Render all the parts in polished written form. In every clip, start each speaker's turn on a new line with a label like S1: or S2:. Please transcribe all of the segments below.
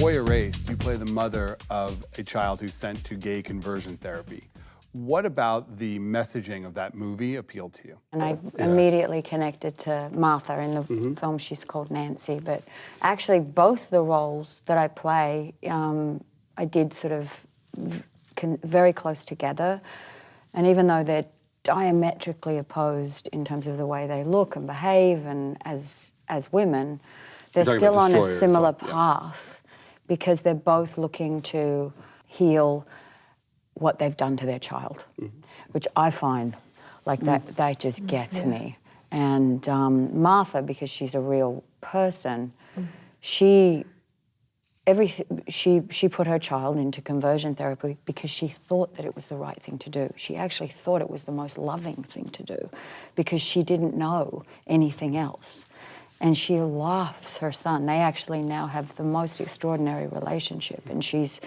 S1: Boy Erased, you play the mother of a child who's sent to gay conversion therapy. What about the messaging of that movie appealed to you?
S2: And I immediately connected to Martha. In the film, she's called Nancy. But actually, both the roles that I play, I did sort of very close together. And even though they're diametrically opposed in terms of the way they look and behave, and as women, they're still on a similar path because they're both looking to heal what they've done to their child, which I find like that just gets me. And Martha, because she's a real person, she put her child into conversion therapy because she thought that it was the right thing to do. She actually thought it was the most loving thing to do because she didn't know anything else. And she loves her son. They actually now have the most extraordinary relationship, and she's,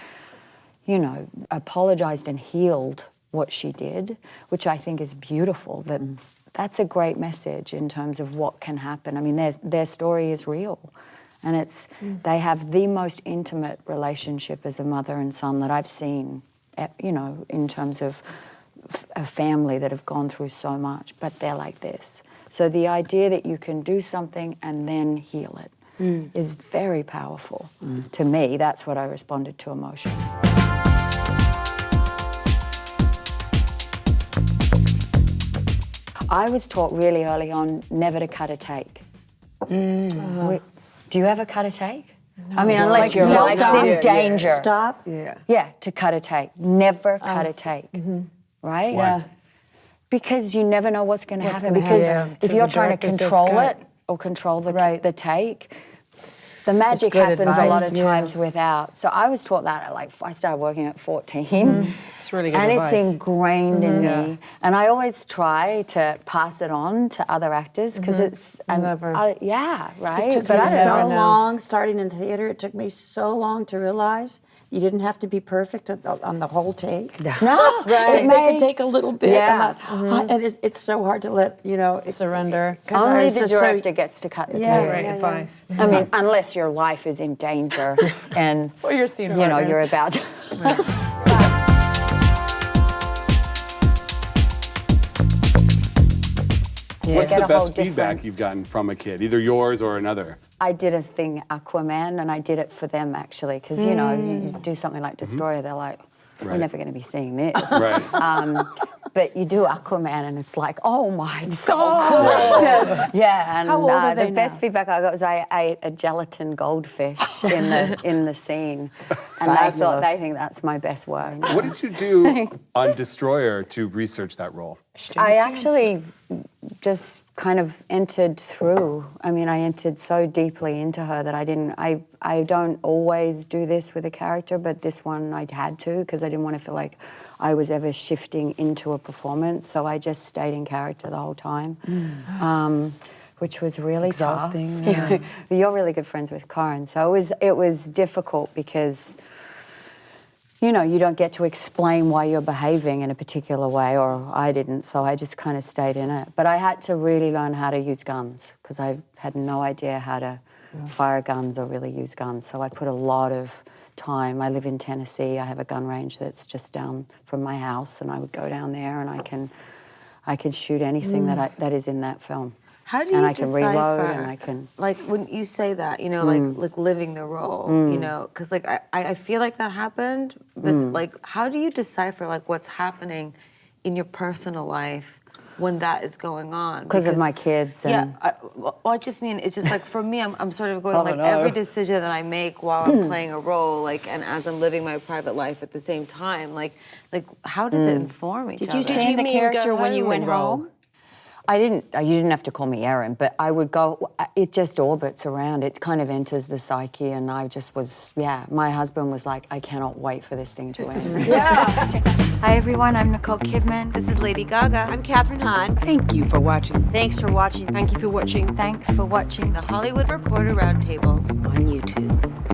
S2: you know, apologized and healed what she did, which I think is beautiful. That's a great message in terms of what can happen. I mean, their story is real, and they have the most intimate relationship as a mother and son that I've seen, you know, in terms of a family that have gone through so much, but they're like this. So the idea that you can do something and then heal it is very powerful. To me, that's what I responded to emotionally. I was taught really early on never to cut a take. Do you ever cut a take? No. I mean, unless your life's in danger.
S3: Stop?
S2: Yeah, to cut a take. Never cut a take, right?
S3: Yeah.
S2: Because you never know what's going to happen. Because if you're trying to control it or control the take, the magic happens a lot of times without. So I was taught that I started working at 14.
S3: It's really good
S2: and
S3: advice.
S2: It's ingrained in me. And I always try to pass it on to other actors because it's, right?
S3: It took me so long, starting in theater, it took me so long to realize you didn't have to be perfect on the whole take.
S2: No,
S3: right. They could take a little bit.
S2: Yeah.
S3: And it's so hard to let, you know, surrender.
S2: Only the director gets to cut the take.
S4: Great advice.
S2: I mean, unless your life is in danger and
S4: Or you're seeing
S2: you know, you're about to.
S1: What's the best feedback you've gotten from a kid, either yours or another?
S2: I did a thing, Aquaman, and I did it for them actually, because you know, you do something like Destroyer, they're like, we're never going to be seeing this.
S1: Right.
S2: But you do Aquaman, and it's like, oh my God! Yeah, and
S3: how old are they
S2: the best feedback I got was I ate a gelatin goldfish in the scene, and they think that's my best work.
S1: What did you do on Destroyer to research that role?
S2: I actually just kind of entered through. I mean, I entered so deeply into her that I don't always do this with a character, but this one I had to because I didn't want to feel like I was ever shifting into a performance. So I just stayed in character the whole time, which was really
S3: exhausting.
S2: Tough. Yeah. You're really good friends with Corin, so it was difficult because, you know, you don't get to explain why you're behaving in a particular way, or I didn't, so I just kind of stayed in it. But I had to really learn how to use guns, because I had no idea how to fire guns or really use guns, so I put a lot of time. I live in Tennessee, I have a gun range that's just down from my house, and I would go down there and I can shoot anything that is in that film.
S5: How do you
S2: and I can reload, and I can...
S5: Like, when you say that, you know, like living the role, you know, because, like, I feel like that happened, but, like, how do you decipher, like, what's happening in your personal life when that is going on?
S2: Because of my kids. And
S5: I just mean, it's just, like, for me, I'm sort of going, every decision that I make while I'm playing a role, like, and as I'm living my private life at the same time, like how does it inform each other?
S3: Did you stay in the character when you went home?
S2: You didn't have to call me Erin, but I would go, it just orbits around, it kind of enters the psyche, and I just was, my husband was like, I cannot wait for this thing to end.
S6: Hi everyone, I'm Nicole Kidman.
S5: This is Lady Gaga.
S3: I'm Kathryn Hahn.
S4: Thank you for watching.
S3: Thanks for watching.
S4: Thank you for watching.
S6: Thanks for watching
S5: The Hollywood Reporter Roundtables
S4: On YouTube.